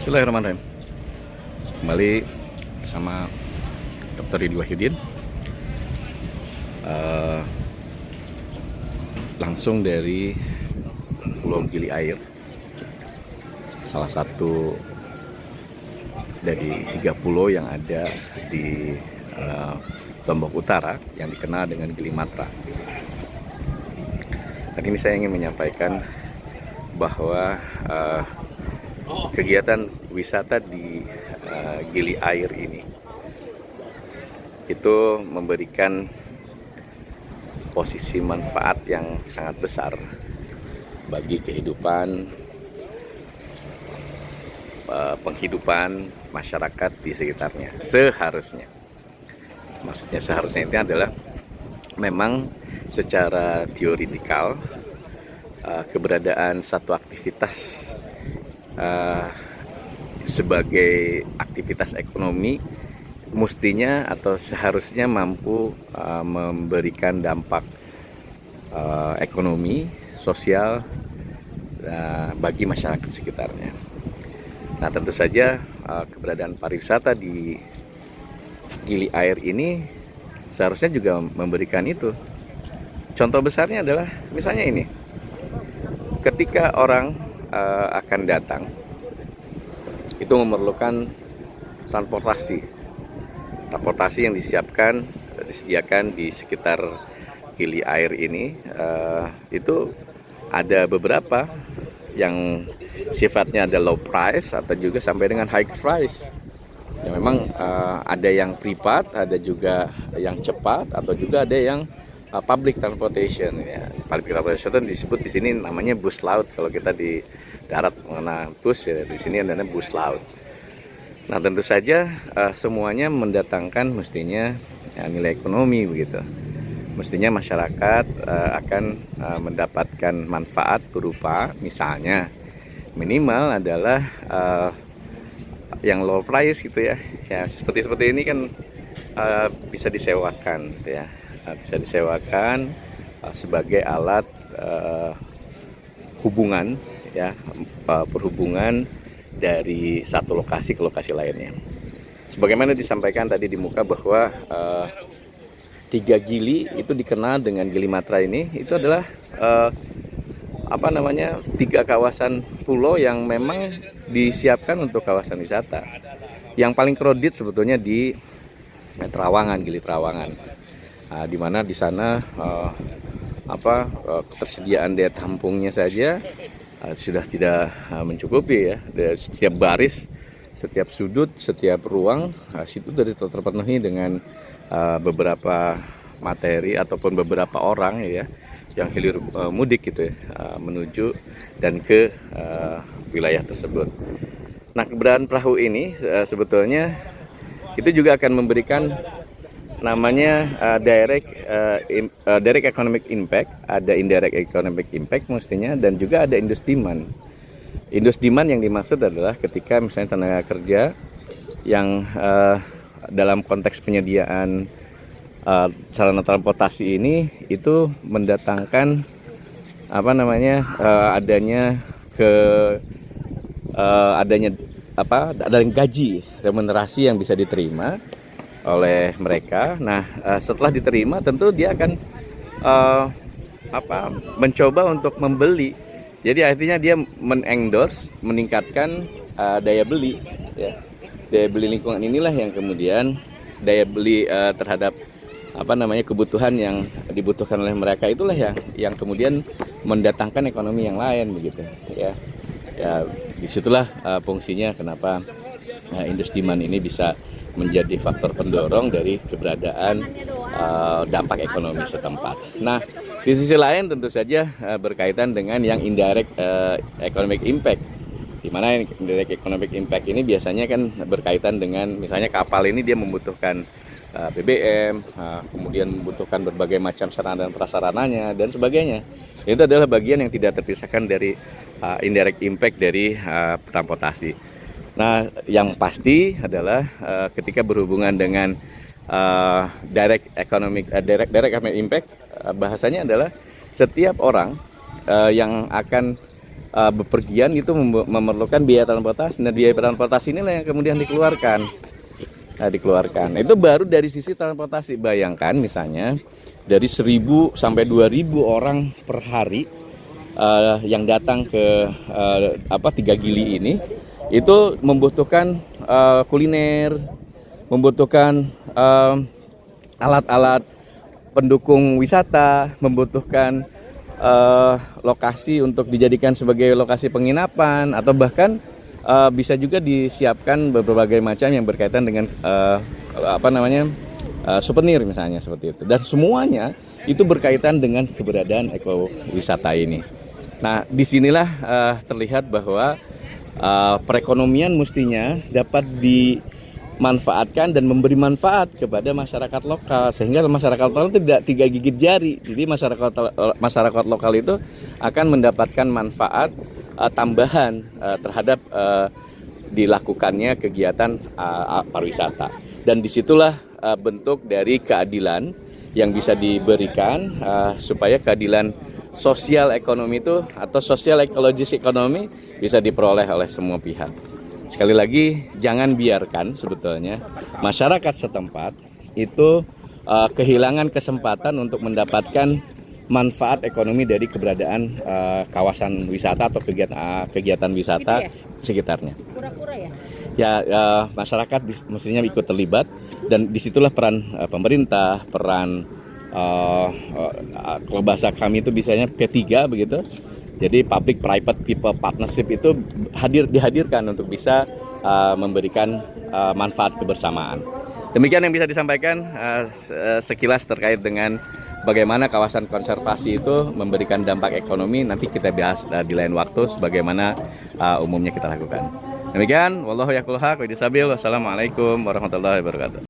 Bismillahirrahmanirrahim. Kembali bersama Dr. Ridwan Wahyudin. Langsung dari Pulau Gili Air, salah satu dari 3 pulau yang ada di Lombok Utara yang dikenal dengan Gili Matra. Dan ini saya ingin menyampaikan bahwa kegiatan wisata di Gili Air ini itu memberikan posisi manfaat yang sangat besar bagi kehidupan penghidupan masyarakat di sekitarnya. Maksudnya seharusnya itu adalah memang secara teoritikal keberadaan satu aktivitas sebagai aktivitas ekonomi mestinya atau seharusnya mampu memberikan dampak ekonomi, sosial bagi masyarakat sekitarnya. Nah, tentu saja keberadaan pariwisata di Gili Air ini seharusnya juga memberikan itu. Contoh besarnya adalah misalnya ini, ketika orang akan datang, itu memerlukan transportasi yang disediakan di sekitar Gili Air ini. Itu ada beberapa yang sifatnya ada low price atau juga sampai dengan high price. Ya, memang ada yang privat, ada juga yang cepat, atau juga ada yang public transportation. Ya, public transportation disebut di sini namanya bus laut. Kalau kita di darat mengenai bus, ya di sini ada bus laut. Nah, tentu saja semuanya mendatangkan mestinya nilai ekonomi begitu. Mestinya masyarakat akan mendapatkan manfaat berupa misalnya minimal adalah yang low price gitu ya. Ya seperti ini kan bisa disewakan gitu ya. Bisa disewakan sebagai alat hubungan ya, perhubungan dari satu lokasi ke lokasi lainnya. Sebagaimana disampaikan tadi di muka bahwa 3 Gili itu dikenal dengan Gili Matra ini, itu adalah 3 kawasan pulau yang memang disiapkan untuk kawasan wisata. Yang paling kredit sebetulnya di Trawangan, Gili Trawangan, di mana di sana ketersediaan daya tampungnya saja sudah tidak mencukupi ya. Setiap baris, setiap sudut, setiap ruang situ sudah terpenuhi dengan beberapa materi ataupun beberapa orang ya yang hilir mudik gitu ya, menuju dan ke wilayah tersebut. Nah, keberadaan perahu ini sebetulnya itu juga akan memberikan namanya direct economic impact, ada indirect economic impact mestinya, dan juga ada industri demand. Industri demand yang dimaksud adalah ketika misalnya tenaga kerja yang dalam konteks penyediaan sarana transportasi ini itu mendatangkan adanya gaji remunerasi yang bisa diterima oleh mereka. Nah, setelah diterima tentu dia akan mencoba untuk membeli. Jadi artinya dia menendorse, meningkatkan daya beli ya. Daya beli lingkungan inilah yang kemudian daya beli terhadap kebutuhan yang dibutuhkan oleh mereka, itulah yang kemudian mendatangkan ekonomi yang lain begitu ya. Ya, disitulah fungsinya kenapa industri demand ini bisa menjadi faktor pendorong dari keberadaan dampak ekonomi setempat. Nah, di sisi lain tentu saja berkaitan dengan yang indirect economic impact, di mana indirect economic impact ini biasanya kan berkaitan dengan misalnya kapal ini dia membutuhkan BBM, kemudian membutuhkan berbagai macam sarana dan prasarananya dan sebagainya. Itu adalah bagian yang tidak terpisahkan dari indirect impact dari transportasi. Nah, yang pasti adalah ketika berhubungan dengan direct economic impact, bahasanya adalah setiap orang yang akan bepergian itu memerlukan biaya transportasi. Nah, biaya transportasi inilah yang kemudian dikeluarkan. Nah, itu baru dari sisi transportasi. Bayangkan misalnya dari 1.000 sampai 2.000 orang per hari yang datang ke 3 Gili ini, itu membutuhkan kuliner, membutuhkan alat-alat pendukung wisata, membutuhkan lokasi untuk dijadikan sebagai lokasi penginapan, atau bahkan bisa juga disiapkan berbagai macam yang berkaitan dengan souvenir misalnya, seperti itu. Dan semuanya itu berkaitan dengan keberadaan ekowisata ini. Nah, disinilah terlihat bahwa perekonomian mestinya dapat dimanfaatkan dan memberi manfaat kepada masyarakat lokal, sehingga masyarakat lokal tidak 3 gigit jari. Jadi masyarakat lokal itu akan mendapatkan manfaat tambahan terhadap dilakukannya kegiatan pariwisata. Dan disitulah bentuk dari keadilan yang bisa diberikan, supaya keadilan sosial ekonomi itu, atau sosial ekologis ekonomi, bisa diperoleh oleh semua pihak. Sekali lagi, jangan biarkan sebetulnya masyarakat setempat itu kehilangan kesempatan untuk mendapatkan manfaat ekonomi dari keberadaan kawasan wisata atau kegiatan wisata sekitarnya. Ya, masyarakat mestinya ikut terlibat, dan disitulah peran pemerintah, peran kalau bahasa kami itu biasanya P3 begitu. Jadi public private people partnership itu dihadirkan untuk bisa memberikan manfaat kebersamaan. Demikian yang bisa disampaikan sekilas terkait dengan bagaimana kawasan konservasi itu memberikan dampak ekonomi. Nanti kita bahas di lain waktu sebagaimana umumnya kita lakukan. Demikian, wallahu yaqul haq wa bisabil. Wassalamualaikum warahmatullahi wabarakatuh.